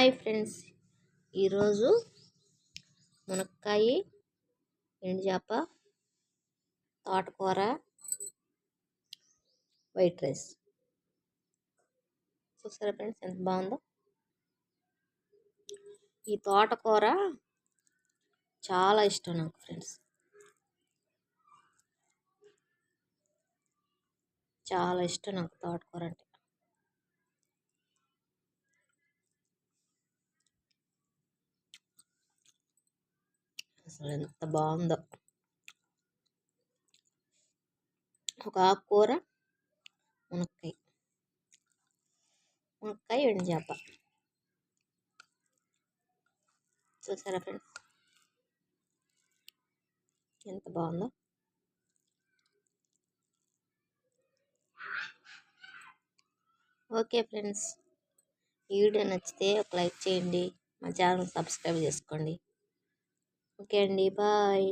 Hi friends, ఈరోజు మునక్కాయ, ఎండుచేప, తోటకూర, వైట్ రైస్. చూసారా ఫ్రెండ్స్ ఎంత బాగుందో. ఈ తోటకూర చాలా ఇష్టం నాకు ఫ్రెండ్స్, చాలా ఇష్టం నాకు తోటకూర అంటే. అసలు ఎంత బాగుందో. ఒక ఆకుకూర, మునక్కాయ, ఎండుచేప. చూసారా ఫ్రెండ్స్ ఎంత బాగుందో. ఓకే ఫ్రెండ్స్, ఈ వీడియో నచ్చితే ఒక లైక్ చేయండి, మా ఛానల్ సబ్స్క్రైబ్ చేసుకోండి. ఓకే అండి, బాయ్.